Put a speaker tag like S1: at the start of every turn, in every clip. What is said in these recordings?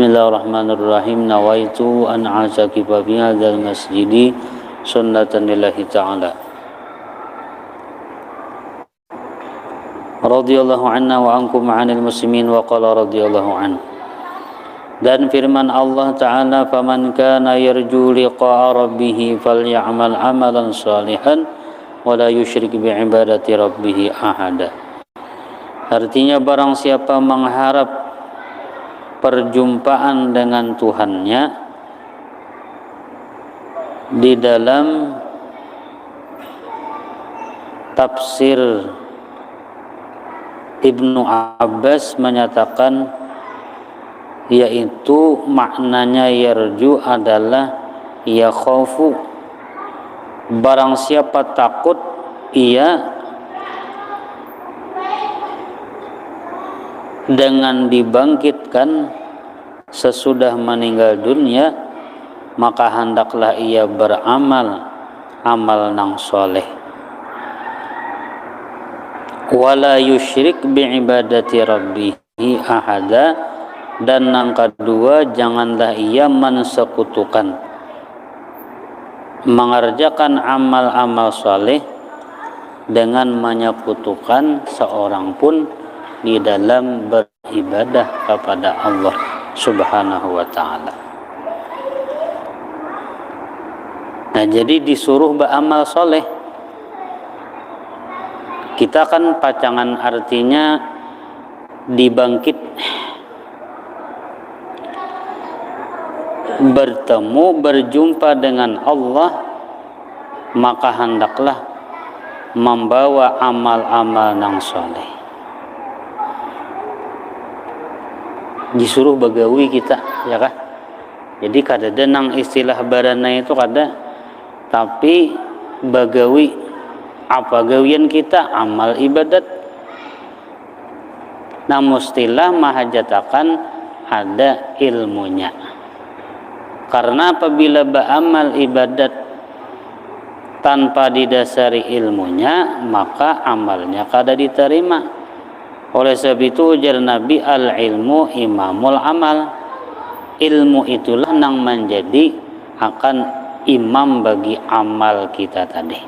S1: Bismillahirrahmanirrahim. Nawaitu an a'takifa fi hadzal masjidi sunnatan lillahi ta'ala. Radhiyallahu anna wa ankum ma'anil muslimin wa qala radhiyallahu anhu. Dan firman Allah Ta'ala, faman kana yarju liqa'a rabbih faly'amal amalan salihan wa la yusyrik bi'ibadati rabbih ahada. Artinya barang siapa mengharap perjumpaan dengan Tuhannya di dalam tafsir Ibnu Abbas menyatakan, yaitu maknanya yarju adalah yakhafu, barang siapa takut ia dengan dibangkitkan sesudah meninggal dunia, maka hendaklah ia beramal amal nang soleh. Wala yusyrik bi'ibadati rabbihi ahada, dan yang kedua janganlah ia mensekutukan mengerjakan amal-amal soleh dengan menyekutukan seorang pun di dalam beribadah kepada Allah Subhanahu wa ta'ala. Nah, jadi disuruh beramal soleh. Kita kan pacangan artinya dibangkit, bertemu, berjumpa dengan Allah, maka hendaklah membawa amal-amal nang soleh. Disuruh bagawi kita, ya kah? Jadi kada denang istilah barana itu kada, tapi bagawi apa gawian kita? Amal ibadat. Nah, mustilah mahajatakan ada ilmunya. Karena apabila beramal ibadat tanpa didasari ilmunya, maka amalnya kada diterima. Oleh sebab itu ujar Nabi, al-ilmu imamul amal. Ilmu itulah yang menjadi akan imam bagi amal kita tadi.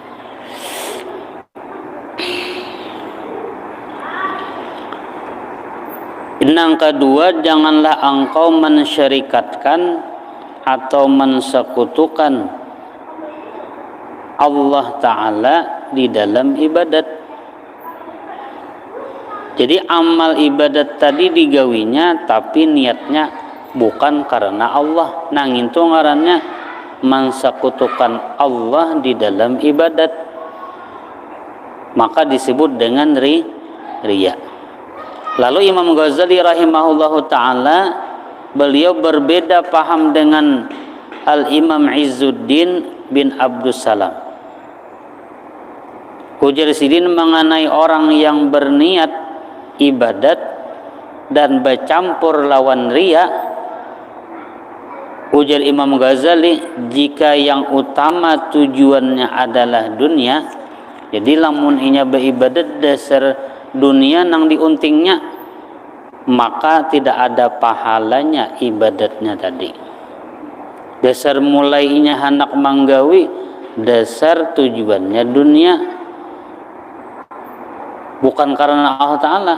S1: Yang kedua, janganlah engkau mensyarikatkan atau mensekutukan Allah Ta'ala di dalam ibadat. Jadi amal ibadat tadi digawinya tapi niatnya bukan karena Allah. Nangin itu ngarannya mensekutukan Allah di dalam ibadat, maka disebut dengan riya. Lalu Imam Ghazali rahimahullahu ta'ala, beliau berbeda paham dengan Al-Imam Izzuddin bin Abdussalam. Ujar sidin mengenai orang yang berniat ibadat dan bercampur lawan riya. Ujar Imam Ghazali, jika yang utama tujuannya adalah dunia, jadi lamun inya beribadat dasar dunia nang diuntingnya, maka tidak ada pahalanya ibadatnya tadi. Dasar mulainya hendak manggawi, dasar tujuannya dunia, bukan karena Allah Ta'ala.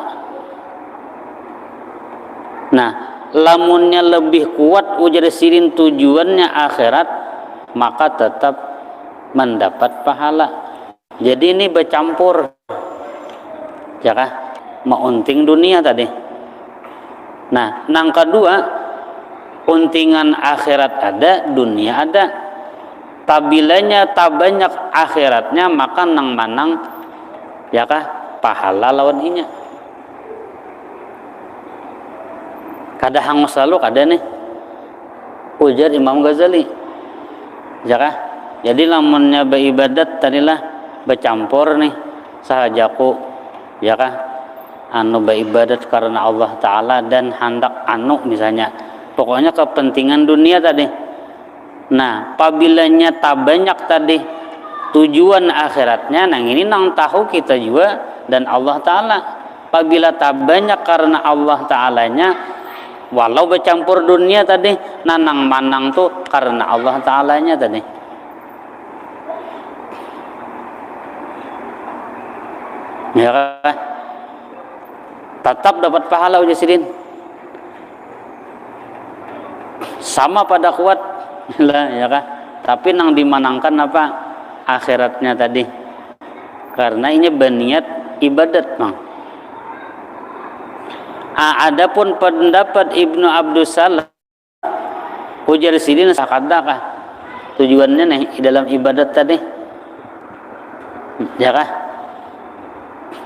S1: Nah, lamunnya lebih kuat ujar sirin tujuannya akhirat, maka tetap mendapat pahala. Jadi ini bercampur, ya kah? Maunting dunia tadi. Nah, nang kedua, untingan akhirat ada, dunia ada. Tabilanya tak banyak akhiratnya, maka nang manang, ya kah? Pahala lawan inya. Kada hangus lalu kada nih, ujar Imam Ghazali, ya kah? Jadi lamunnya beribadat tadilah bercampur nih sahajaku, ya kah? Anu beribadat karena Allah Ta'ala dan hendak anu misalnya, pokoknya kepentingan dunia tadi. Nah, pabilanya tak banyak tadi tujuan akhiratnya, nang ini nang tahu kita juga dan Allah Ta'ala. Apabila tak banyak karena Allah Ta'alanya walau bercampur dunia tadi nanang manang tuh karena Allah Ta'alanya tadi. Ya kan? Tetap dapat pahala uji sidin. Sama pada kuat lah ya kan. Tapi nang dimanangkan apa akhiratnya tadi. Karena ini berniat ibadat bang. Adapun pendapat Ibnu Abdus Salam ujar sidin sakadakah tujuannya nih dalam ibadat tadi ya kah?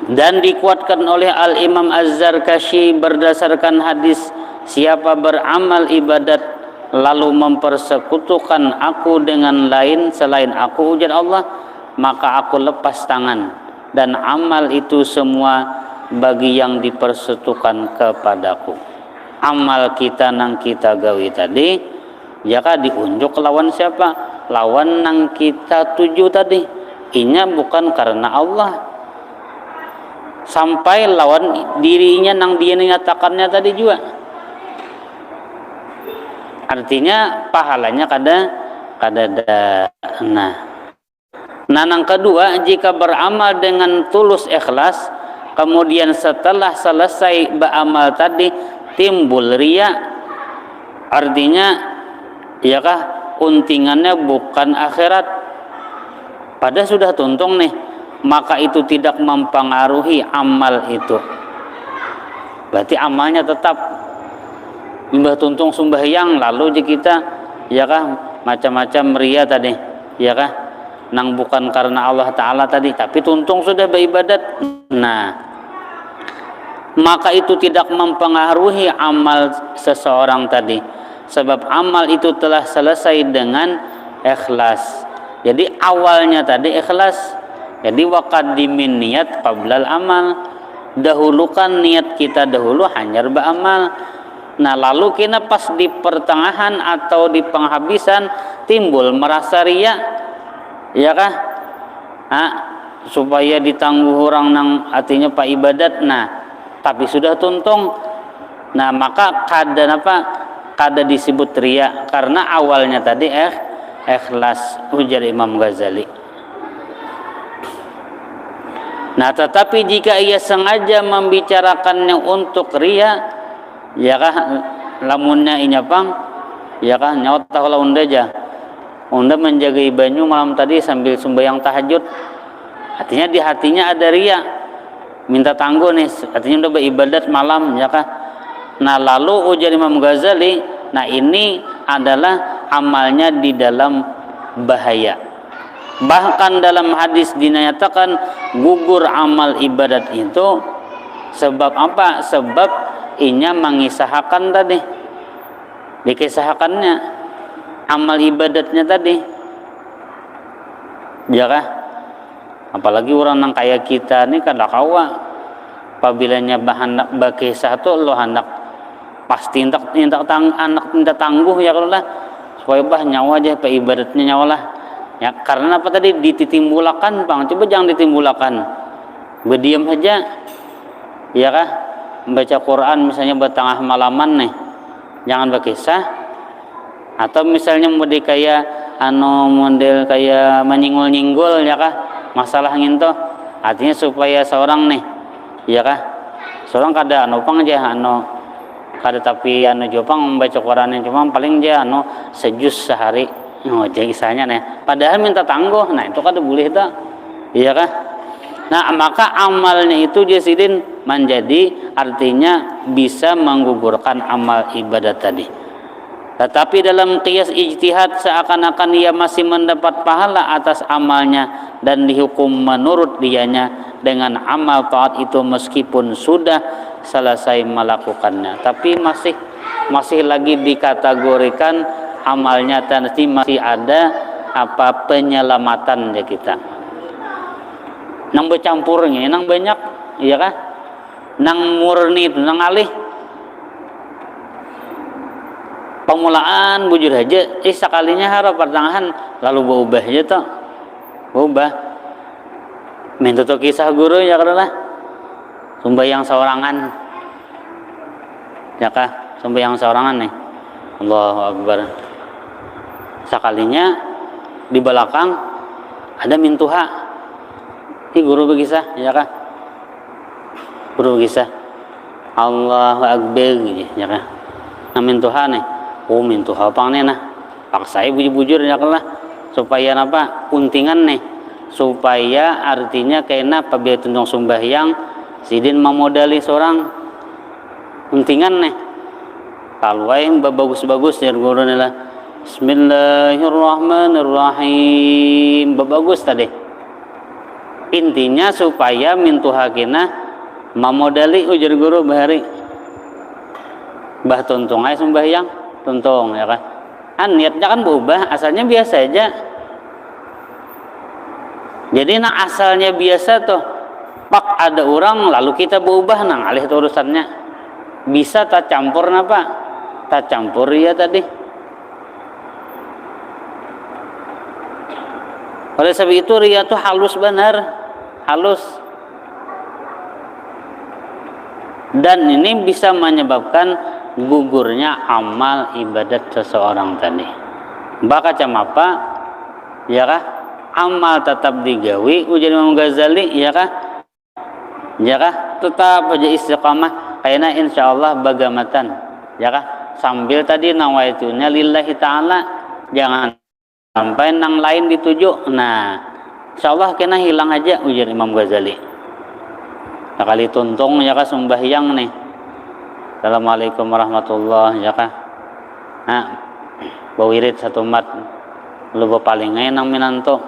S1: Dan dikuatkan oleh Al-Imam Az-Zarkashi berdasarkan hadis, siapa beramal ibadat lalu mempersekutukan aku dengan lain selain aku, ujar Allah, maka aku lepas tangan dan amal itu semua bagi yang dipersekutukan kepadaku. Amal kita nang kita gawi tadi jika diunjuk lawan siapa? Lawan nang kita tuju tadi. Inya bukan karena Allah. Sampai lawan dirinya nang dia nyatakannya tadi juga. Artinya pahalanya kada. Nah, nang kedua, jika beramal dengan tulus ikhlas, kemudian setelah selesai beramal tadi timbul riya, artinya iyakah untingannya bukan akhirat, pada sudah tuntung nih, maka itu tidak mempengaruhi amal itu. Berarti amalnya tetap imbah tuntung sembahyang lalu kita iyakah macam-macam ria tadi, iyakah nang bukan karena Allah Ta'ala tadi, tapi tuntung sudah beribadat. Nah, maka itu tidak mempengaruhi amal seseorang tadi, sebab amal itu telah selesai dengan ikhlas. Jadi awalnya tadi ikhlas. Jadi waqaddimin niat qablal amal, dahulukan niat kita dahulu hanyar beramal. Nah lalu kita pas di pertengahan atau di penghabisan timbul merasa riya, ya kah? Supaya ditangguh orang nang artinya pak ibadat. Nah tapi sudah tuntung, nah maka kada disebut riya karena awalnya tadi ikhlas, ujar Imam Ghazali. Nah tetapi jika ia sengaja membicarakannya untuk riya, ya kah lamunnya inya pang, ya kah nyawa tahulah unda aja, unda menjaga banyu malam tadi sambil sembahyang tahajud, artinya di hatinya ada riya, minta tangguh nih, artinya udah beribadat malam, ya kah. Nah lalu ujar Imam Ghazali, nah ini adalah amalnya di dalam bahaya. Bahkan dalam hadis dinyatakan gugur amal ibadat itu sebab apa? Sebab inya mengisahkan tadi, dikisahkannya amal ibadatnya tadi, ya kah? Apalagi orang yang kayak kita nih kada kawa, apabilanya bahan bakisah tuh lo hendak pasti anak minta tangguh ya kalau lah, supaya bah nyawa aja pe ibadatnya nyawa lah. Ya karena apa tadi ditimbulakan bang, coba jangan ditimbulakan, berdiam saja, ya kah? Baca Quran misalnya bertengah malaman nih, jangan berkisah. Atau misalnya model kayak model kayak menyinggul-nyinggul, ya kah? Masalah nginto, artinya supaya seorang nih, ya kah? Seorang kada pang aja kada tapi jopang membaca Quran yang cuma paling aja sejus sehari. Jadi kisahnya nih, padahal minta tangguh, nah itu kada boleh tak, iya kah? Nah maka amalnya itu jasidin menjadi artinya bisa menggugurkan amal ibadat tadi. Tetapi dalam qiyas ijtihad seakan-akan ia masih mendapat pahala atas amalnya dan dihukum menurut dianya dengan amal taat itu meskipun sudah selesai melakukannya, tapi masih lagi dikategorikan amalnya nanti masih ada apa penyelamatan ya kita. Nang bercampurnya, nang banyak, iya kah? Nang murni itu, nang alih. Pemulaan bujur aja, sekalinya harap pertengahan lalu berubah aja toh, berubah. Minta tuh kisah guru ya karena sembahyang seorangan, ya kah? sembahyang seorangan nih. Allahu Akbar. Sekalinya di belakang ada mintuha. Ini guru begisah, ya kah? Guru begisah. Allahu Akbar, ya kah? Nah mintuha nih. Oh mintuha pang nih nah. Paksa bujur-bujur ya lah. Supaya apa? Untingan nih. Supaya artinya kena apabila tunjung sembahyang sidin memodali seorang untingan nih. Kalau yang bagus-bagus ya guru nih lah. Bismillahirrahmanirrahim. Bagus tadi. Intinya supaya mintuha kena memodali ujar guru bahari. Bah tuntung aja sembahyang, tuntung ya kan. Niatnya kan berubah, asalnya biasa aja. Jadi nah asalnya biasa tuh, pak ada orang lalu kita berubah nang alih urusannya. Bisa tak campur napa? Tak campur ya tadi. Oleh sebab itu ria tuh halus benar, halus. Dan ini bisa menyebabkan gugurnya amal ibadat seseorang tadi. Baka cam apa? Ya kah? Amal tetap digawi ujar Imam Ghazali, ya kah? Ya kah? Tetap aja istiqamah karena insyaallah bagamatan. Ya kah? Sambil tadi nawaitunya lillahi ta'ala, jangan sampai nang lain dituju. Nah, insyaallah kena hilang aja ujar Imam Ghazali. Sekali tuntung ya kah sembahyang nih. Assalamualaikum warahmatullahi ya kah. Nah, bawirid satu mat lu palingai nang minanto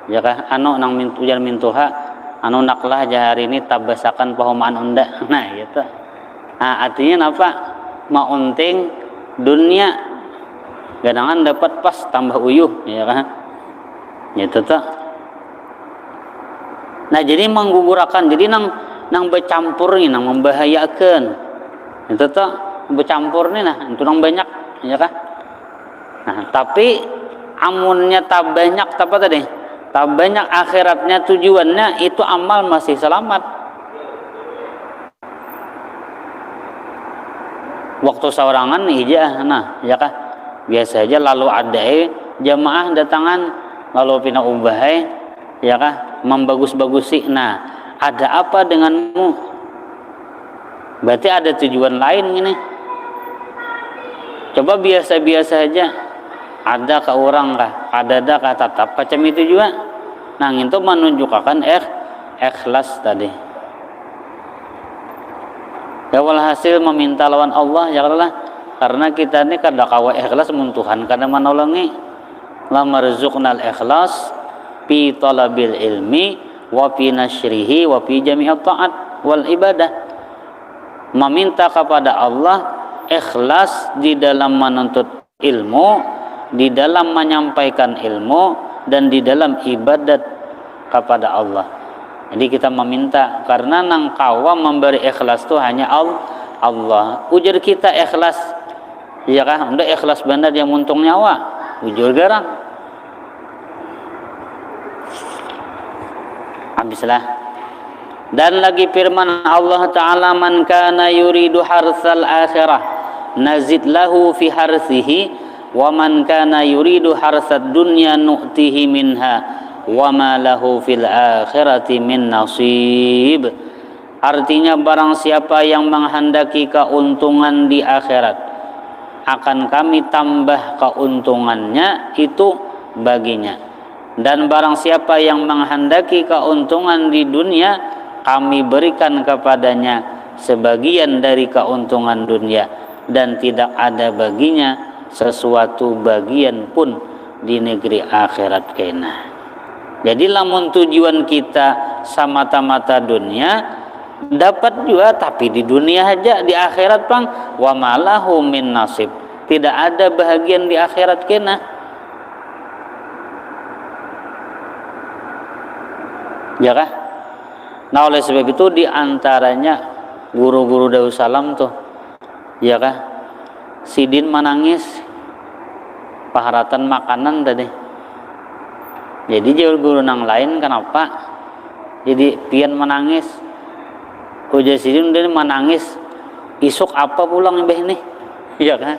S1: ya kah anu nang ujar mintuha anu naklah jahari ini tabasakan pahumaan unda. Nah gitu. Nah artinya apa? Maunting dunia gadangan dapat pas tambah uyuh ya kan. Gitu tuh. Nah jadi menggugurakan, jadi nang bercampur nih, nang membahayakan. Itu tuh bercampur nih nah, itu nang banyak ya kan. Nah tapi amunnya tak banyak apa tadi? Tak banyak akhiratnya tujuannya itu amal masih selamat. Waktu saurangan ija nah ya kah biasa aja lalu ada jamaah datangan lalu pina ubahai ya kah membagus-bagusi. Nah ada apa denganmu? Berarti ada tujuan lain gini. Coba biasa-biasa aja. Ada ke orang kah? Ada tetap macam itu juga. Nah itu menunjukkan ikhlas tadi. Ya walhasil meminta lawan Allah ya Allah. Karena kita ini kada kawa ikhlas mun Tuhan kada menolongi. La marzuqnal ikhlas fi talabil ilmi wa fi nasyrihi wa fi jami'at ta'at wal ibadah. Meminta kepada Allah ikhlas di dalam menuntut ilmu, di dalam menyampaikan ilmu, dan di dalam ibadat kepada Allah. Jadi kita meminta karena nang kawa memberi ikhlas itu hanya Allah. Ujar kita ikhlas, ya kah? Udah ikhlas benar yang muntung nyawa, ujur garang. Habislah. Dan lagi firman Allah Ta'ala man kana yuridu harsal akhirah nazid lahu fi harsihi wa man kana yuridu harsad dunya nu'tihi minha wa ma lahu fil akhirati min nasib. Artinya barang siapa yang menghendaki keuntungan di akhirat akan kami tambah keuntungannya itu baginya, dan barang siapa yang menghendaki keuntungan di dunia kami berikan kepadanya sebagian dari keuntungan dunia dan tidak ada baginya sesuatu bagian pun di negeri akhirat kena. Jadi lamun tujuan kita semata-mata dunia dapat juga tapi di dunia aja, di akhirat pang wa malahu min nasib, tidak ada bahagian di akhirat kena. Ya kah? Nah oleh sebab itu diantaranya guru-guru Darussalam tuh, ya kah, sidin menangis paharatan makanan tadi. Jadi jauh guru nang lain kenapa? Jadi pian menangis. Ujar sidin dia menangis. Isuk apa pulang mbah ini? Iya kan?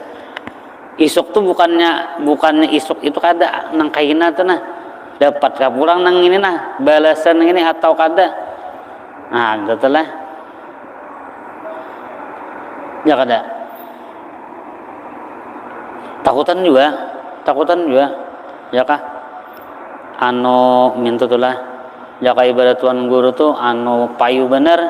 S1: Isuk tuh bukannya isuk itu kada nang kaina tuh nah dapat ka pulang nang ini nah balasan ini atau kada. Nah, gitu lah. Ya kada. Takutan juga. Ya kah? Anu mintu tuh lah. Jaka ibadat tuan guru tuh anu payu bener.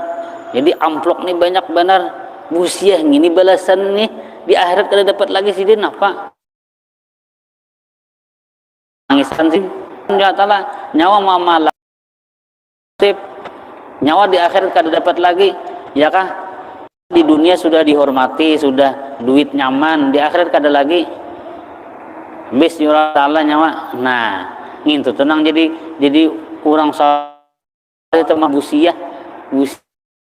S1: Jadi amplop nih banyak bener. Busiah gini balasan nih di akhirat kada dapat lagi sih din apa? Nangisan sih. Ya taala nyawa mama lasip. Nyawa di akhirat kada dapat lagi. Ya kah? Di dunia sudah dihormati, sudah duit nyaman, di akhirat kada lagi. Bis nyurah taala nyawa. Nah, ngintu tenang jadi orang saleh itu mah busiah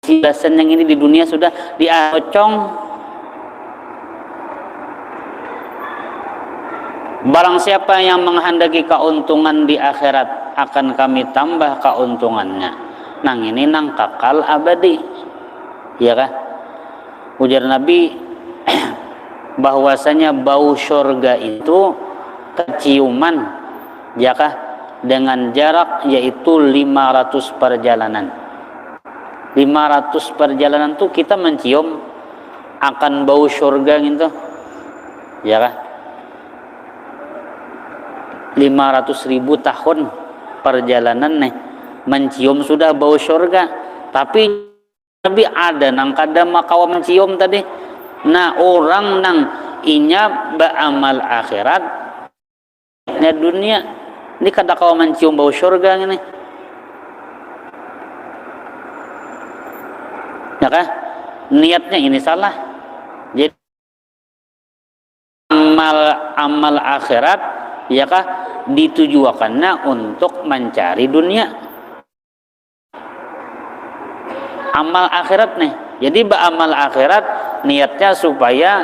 S1: balasan yang ini di dunia sudah diacong. Barang siapa yang menghendaki keuntungan di akhirat akan kami tambah keuntungannya. Nang ini nang kakal abadi. Ya kah? Ujar Nabi bahwasanya bau surga itu keciuman, ya kah? Dengan jarak yaitu 500 perjalanan. 500 perjalanan tuh kita mencium akan bau surga gitu. Ya kah? 500.000 tahun perjalanan nih mencium sudah bau surga, tapi ada nang kada makawa mencium tadi. Nah, orang nang inya beramal akhirat nya dunia ini kada kawa mencium bau surga ini. Ya kah? Niatnya ini salah. Jadi amal akhirat ya kah ditujuakannya untuk mencari dunia. Amal akhirat nih. Jadi beramal akhirat niatnya supaya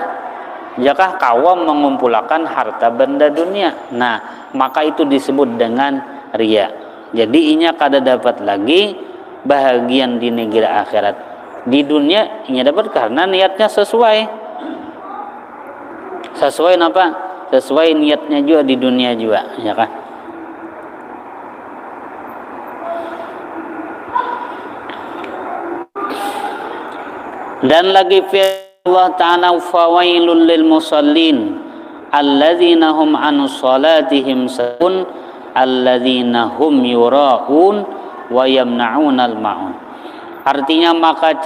S1: jakah kawam mengumpulkan harta benda dunia. Nah, maka itu disebut dengan riya. Jadi inya kada dapat lagi bahagian di negeri akhirat. Di dunia inya dapat karena niatnya sesuai. Sesuai apa? Sesuai niatnya juga di dunia juga, ya kah? Dan lagi firman Allah Ta'ala fawailul lil musallin alladzina hum an salatihim sahun alladzina hum yura'un wa yamna'unal ma'un. Artinya maka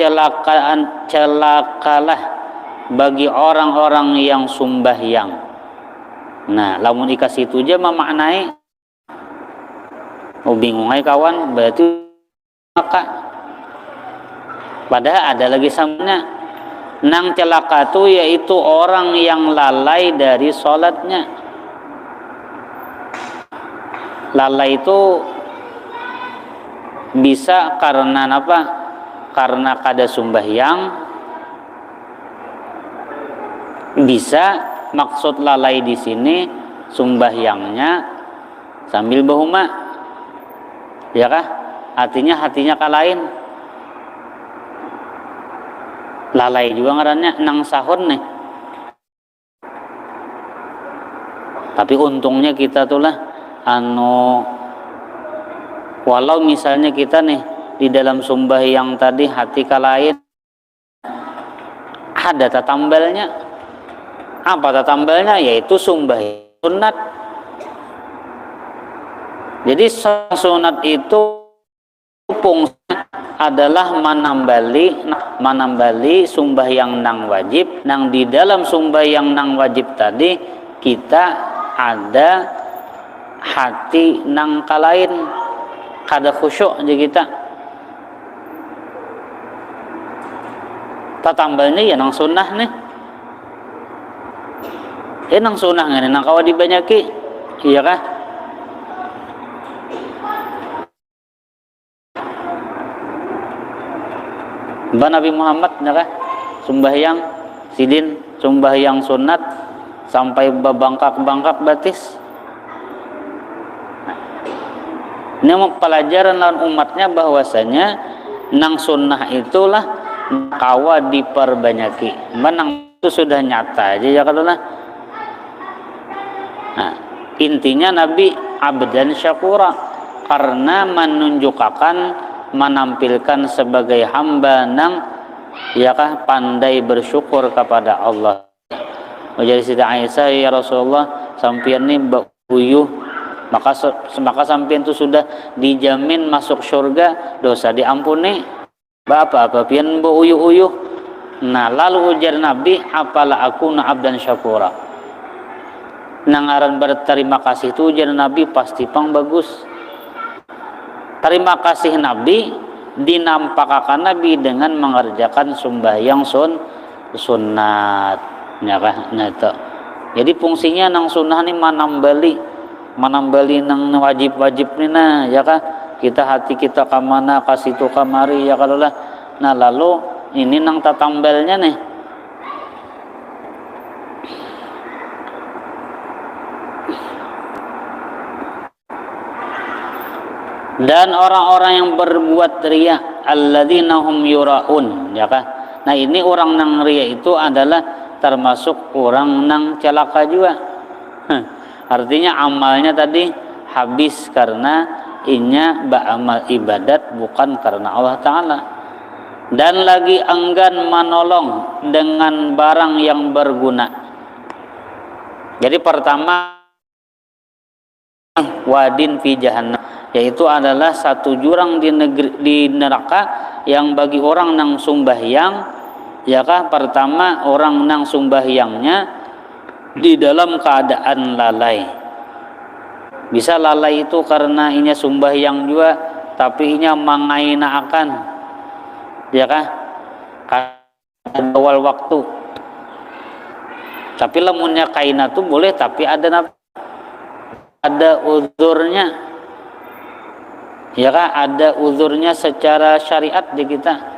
S1: celakalah bagi orang-orang yang sumbahyang. Nah, lamun dikasih itu aja memaknai bingung ay kawan, berarti maka padahal ada lagi samanya nang celaka itu yaitu orang yang lalai dari sholatnya. Lalai itu bisa karena apa? Karena kada sumbahyang. Bisa maksud lalai di sini sumbahyangnya sambil bahuma, ya kah? Artinya hatinya kalain. Lalai juga ngarannya nang sahur nih. Tapi untungnya kita tuh lah walau misalnya kita nih di dalam sumbahyang tadi hati kalain, ada tatambalnya. Apa tatambalnya? Yaitu sumbahyang sunat. Jadi sunat itu fungsinya adalah manambali sumbahyang nang wajib. Nang di dalam sumbahyang nang wajib tadi kita ada hati nang kalain, kada khusyuk aja kita. Tatambalnya ya nang sunnah nih. Nang sunnah ngene nang kawa dibanyaki, iya kah? Nabi Muhammad naka sumbahyang sidin sumbahyang sunat sampai babangkak-bangkak batis. Ini pelajaran lawan umatnya bahwasanya nang sunnah itulah kawa diperbanyaki. Menang itu sudah nyata aja ya kalau lah. Nah, intinya Nabi abdan syakura karena menunjukkan menampilkan sebagai hamba nang yakah pandai bersyukur kepada Allah. Jadi Siti Aisyah, ya Rasulullah, sampean ini uyuh, maka sampean itu sudah dijamin masuk surga, dosa diampuni. Apa pian bu uyuh. Nah, lalu ujar Nabi, apalah aku abdan syakura. Nangaran berterima kasih itu ujar Nabi pasti pang bagus. Terima kasih Nabi dinampakkan Nabi dengan mengerjakan sembahyang sunat. Ya kah? Nah itu. Jadi fungsinya nang sunnah ni manambali nang wajib-wajib ni nah, ya kah? Kita hati kita ke mana, kasih tu kamari ya kalau lah. Nah lalu ini nang tatambelnya nih. Dan orang-orang yang berbuat riya alladzina hum yuraun, ya kah? Nah ini orang nang riya itu adalah termasuk orang nang celaka juga. Artinya amalnya tadi habis karena inya beramal ibadat bukan karena Allah Ta'ala. Dan lagi enggan menolong dengan barang yang berguna. Jadi pertama wadin fi jahannam, yaitu adalah satu jurang di neraka yang bagi orang nang sumbahyang. Yakah pertama orang nang sumbahyangnya di dalam keadaan lalai. Bisa lalai itu karena inya sumbahyang juga tapi inya mangaina akan, yakah awal waktu. Tapi lamunnya kaina tuh boleh tapi ada uzurnya. Yakah ada uzurnya secara syariat di kita.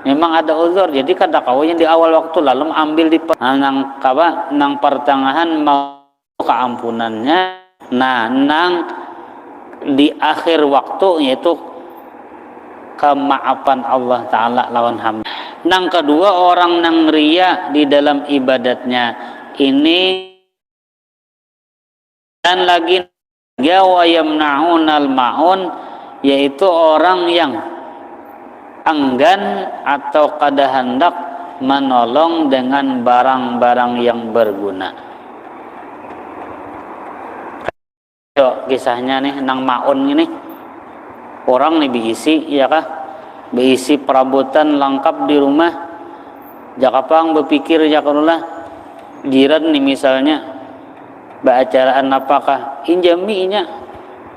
S1: Memang ada uzur, jadi kada kawanya di awal waktu lalu ambil di nang pertengahan mau keampunannya. Nah, nang di akhir waktu yaitu kemaafan Allah Ta'ala lawan hamba. Nang kedua orang nang riya di dalam ibadatnya ini, dan lagi ya wa yamna'unal ma'un, yaitu orang yang enggan atau kada hendak menolong dengan barang-barang yang berguna. Kisahnya nih nang maun ini, orang nih diisi, ya kah, diisi perabotan lengkap di rumah. Jakapang berpikir jakarulah jiran nih misalnya baacaraan apakah injaminya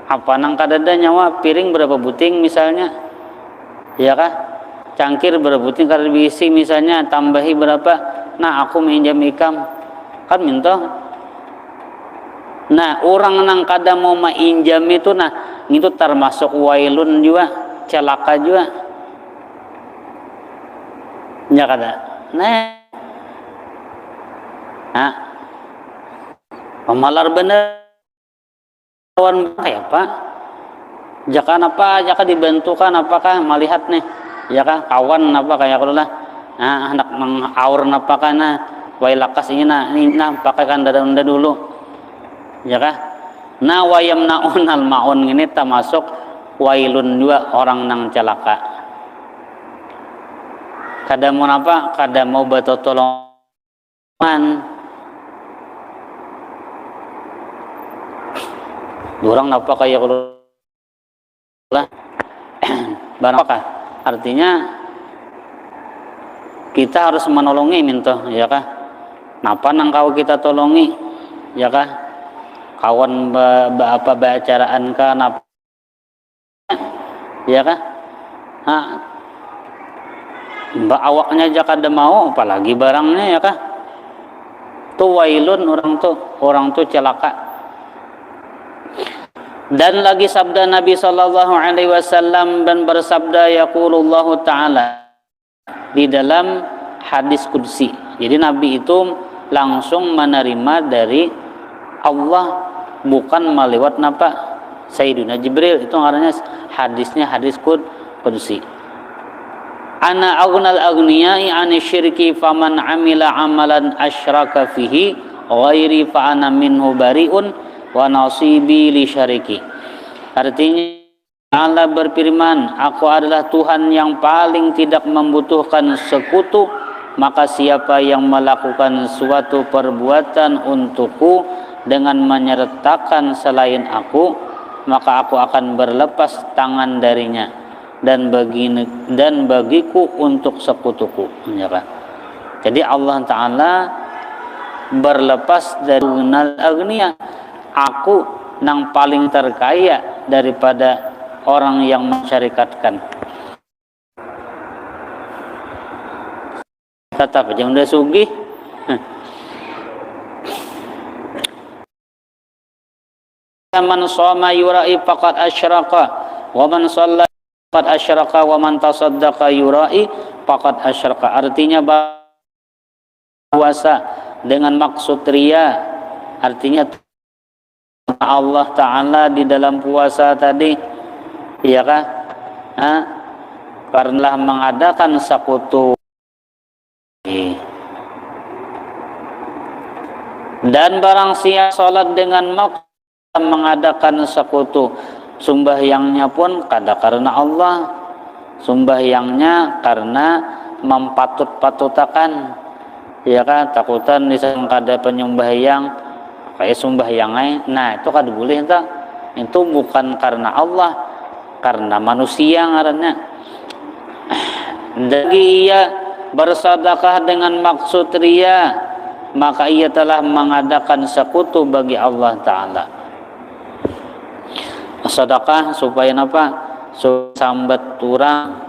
S1: apa nang kadada nyawa piring berapa buting misalnya. Ya kah? Cangkir berebutin karena diisi misalnya tambahi berapa? Nah aku minjam ikam kan minta. Nah orang nang kada mau mainjam itu nah itu termasuk wailun juga, celaka juga. Ya kada? Nah pemalar bener kawan kayak apa? Jaka dibentukan apakah melihat nih, ya kah kawan apa kayak kalau lah, nah anak mengaur apakah nah, wailakas ini nah pakai kan dada dulu, ya kah, nah wayamnaunal maun ini termasuk wailun juga orang nang celaka. Kada mau apa, kada mau batotolongan, durang apa kayak kalau lah barang apakah artinya kita harus menolongi minta, ya kah? Napa nang kau kita tolongi, ya kah? Kawan apa baacaraan ka napa, ya kah? Mbak awaknya aja kada mau apalagi barangnya, ya kah? Tuh wailun orang tuh celaka. Dan lagi sabda Nabi sallallahu alaihi wasallam dan bersabda yaqulullahu taala di dalam hadis qudsi. Jadi Nabi itu langsung menerima dari Allah bukan melewat napa Sayyidina Jibril, itu artinya hadisnya hadis qudsi. ana aghnal aghniyai ani syirki faman amila amalan asyraka fihi ghairi fa ana minhu bariun wa nasibi li syariki. Artinya Allah berfirman, aku adalah Tuhan yang paling tidak membutuhkan sekutu, maka siapa yang melakukan suatu perbuatan untukku dengan menyertakan selain aku, maka aku akan berlepas tangan darinya dan bagiku untuk sekutuku. Jadi Allah Ta'ala berlepas dari agniya, aku yang paling terkaya daripada orang yang mensyarikatkan. Tetap aja udah sugih. Man shoma yura'i faqad asyraka wa man shalla faqad asyraka wa man tasaddaqa yura'i faqad asyraka. Artinya puasa dengan maksud riya, artinya Allah Ta'ala di dalam puasa tadi, iya kah? Karena mengadakan sekutu dan barang siapa salat dengan maksud mengadakan sekutu, sembahyangnya pun kada karena Allah, sembahyangnya karena mempatut-patutakan, ya kan, takutan disangka ada penyembahyang kayak sembahyangnya, nah itu kada boleh tak, itu bukan karena Allah, karena manusia ngarannya. Jadi ia bersedekah dengan maksud riya, maka ia telah mengadakan sekutu bagi Allah Ta'ala. Sedekah supaya apa? Sambat turang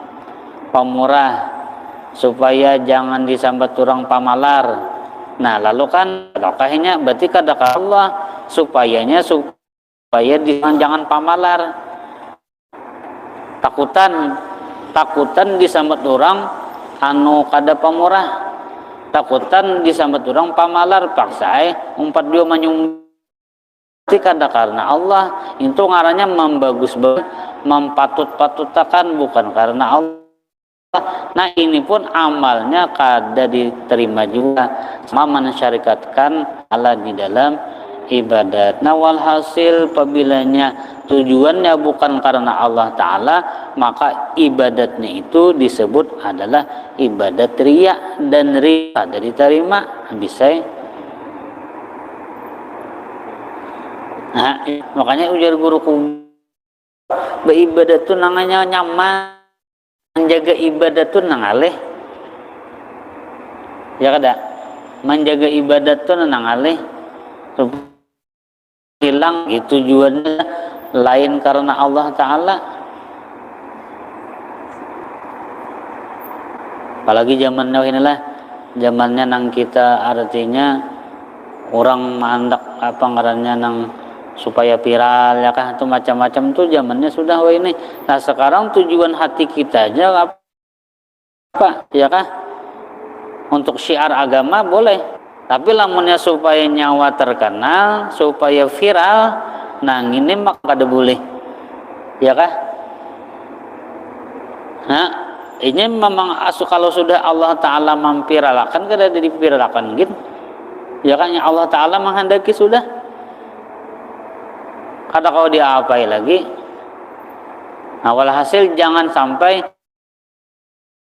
S1: pamurah, supaya jangan disambat turang pamalar. Nah lalu kan sedekahnya berarti kada ka Allah, supaya jangan pamalar. Takutan disambat orang anu kada pamurah, takutan disambat orang pamalar, paksa umpat dia manyung kada karena Allah, itu ngarannya mempatut-patutakan, bukan karena Allah. Nah ini pun amalnya kada diterima juga, sama mensyarikatkan Allah di dalam ibadat. Nah walhasil apabila tujuannya bukan karena Allah Ta'ala, maka ibadatnya itu disebut adalah ibadat riya, dan riya kada diterima bisa. Nah, makanya ujar guruku, beribadat itu namanya nyaman, menjaga ibadat itu nangaleh, ya kada, menjaga ibadat itu nangaleh, hilang itu tujuannya lain karena Allah Ta'ala. Apalagi zamannya inilah zamannya nang kita, artinya orang mandak apa ngarannya nang supaya viral, ya kah, itu macam-macam tuh zamannya sudah ini. Nah sekarang tujuan hati kita aja apa, ya kah, untuk syiar agama boleh, tapi lamunnya supaya nyawa terkenal, supaya viral, nah ini maka kada boleh, ya kah. Nah ini memang kalau sudah Allah Ta'ala memviralkan, kada diviralkan gitu, ya kan, yang Allah Ta'ala menghendaki sudah, kada kau diapai lagi. Nah walhasil jangan sampai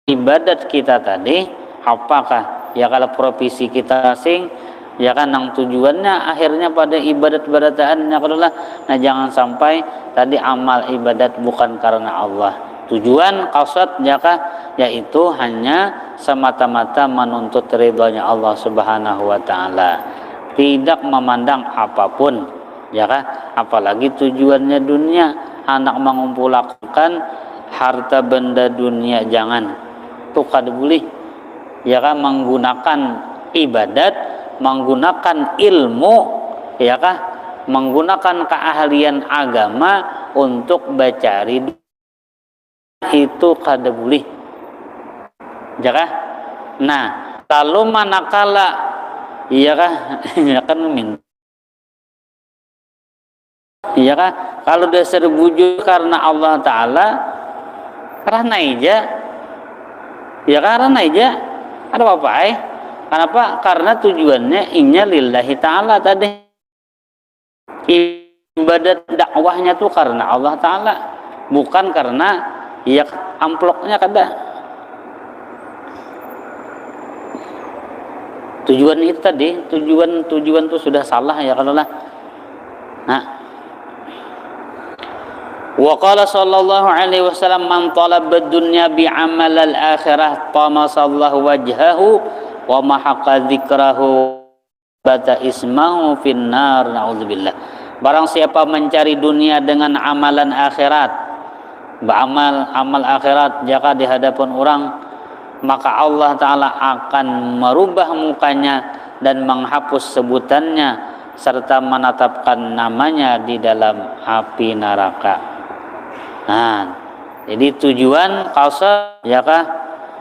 S1: ibadat kita tadi, apakah ya kalau profesi kita asing, ya kan, yang tujuannya akhirnya pada ibadat-ibadatan adalah, nah jangan sampai tadi amal ibadat bukan karena Allah, tujuan qasad ya kah, yaitu hanya semata-mata menuntut ridhonya Allah Subhanahu wa Ta'ala, tidak memandang apapun, ya kah, apalagi tujuannya dunia, anak mengumpulkan harta benda dunia, jangan, itu kada boleh, ya kah, menggunakan ibadat, menggunakan ilmu, ya kah, menggunakan keahlian agama untuk mencari, itu kada boleh, ya kah. Nah kalau manakala, iya kah, ya kan minta, iya kah, kalau dasar bujur karena Allah Ta'ala, karena aja Ya karena aja ada apa kenapa? Karena tujuannya inya lillahi ta'ala tadi, ibadat dakwahnya tuh karena Allah Ta'ala, bukan karena ya amplopnya kada. Tujuan itu tadi, tujuan tuh sudah salah ya kalau lah. Nah, wa qala sallallahu alaihi wasallam man talaba dunya bi amal al akhirah tamasallahu wajhahu wa mahaqqa dzikrahu bata ismahu finnar naudzubillah. Barang siapa mencari dunia dengan amalan akhirat, amal akhirat jika di hadapan orang, maka Allah Ta'ala akan merubah mukanya dan menghapus sebutannya serta menetapkan namanya di dalam api neraka. Nah, jadi tujuan qasad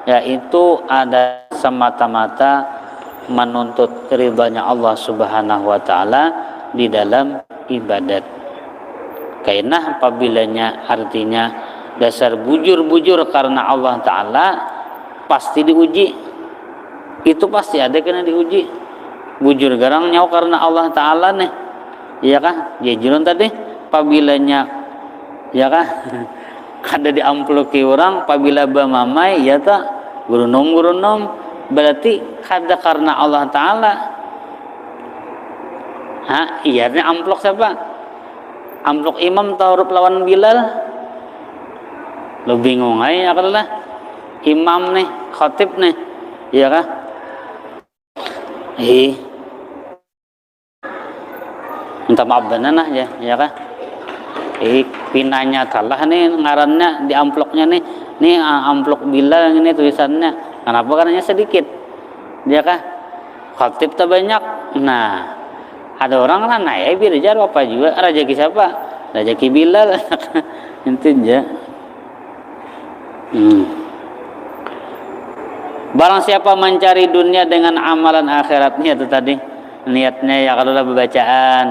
S1: yaitu ada semata-mata menuntut ridhanya Allah Subhanahu wa Ta'ala di dalam ibadat. Karena apabila artinya dasar bujur-bujur karena Allah Ta'ala, pasti diuji. Itu pasti ada kena diuji. Bujur garang nyaw karena Allah Ta'ala nih, iya kah? Jejurun tadi pabilanya, ya kah? Kada diamploki orang pabila bamamai, ya tak? Gurunom berarti kada karena Allah Ta'ala. Iya nih amplok siapa? Amplok imam tarup lawan Bilal. Lo bingung aja lah. Imam nih, khatib nih, iya kah? Minta maaf benar ya kah? Pinanya salah nih ngarannya di amploknya nih amplok Bilal ini tulisannya. Kenapa karenanya sedikit? Dia kah? Khatib tak banyak. Nah, ada orang lah naik birajar apa juga rajaki siapa? Rajaki Bilal. Intinya. Barang siapa mencari dunia dengan amalan akhiratnya itu tadi, niatnya ya kalau lah bacaan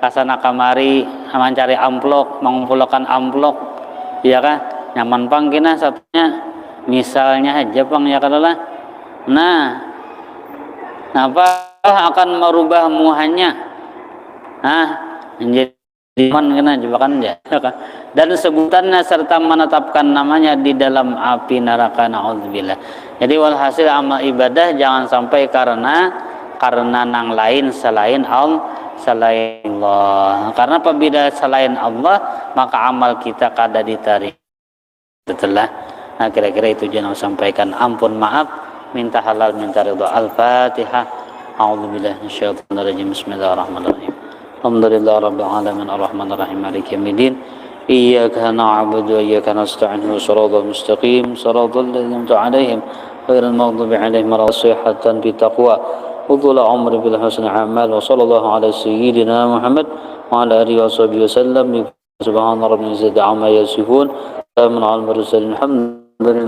S1: kasana kamari mencari amplok, mengumpulkan amplok, ya kan? Nyaman pang kina satunya misalnya aja pang ya kalau lah. Nah, apa akan merubah muhanya? Menjadi iman kena jebakan ya. Dan sebutannya serta menetapkan namanya di dalam api neraka, naudzubillah. Jadi walhasil amal ibadah jangan sampai karena nang lain selain Allah. Karena apabila selain Allah maka amal kita kada ditarik. Setelah kira-kira itu jangan sampaikan. Ampun maaf, minta halal, minta ridha. Al-Fatihah. A'udzubillahi minasyaitonir rajim. Bismillahirrahmanirrahim. Alhamdulillah rabbil alamin arrahmanir rahim maliki yaumiddin. Iyyaka na'budu wa iyyaka nasta'in shiratal mustaqim shiratal ladzina an'amta 'alaihim ghairil maghdubi 'alaihim waladdallin bittaqwa wa dhul 'umri bil husni a'mal wa sallallahu ala sayyidina Muhammad wa ala alihi washabihi wasallam. Subhana rabbika rabbil izzati 'amma yasifun wa salamun 'alal mursalin. Alhamdulillah.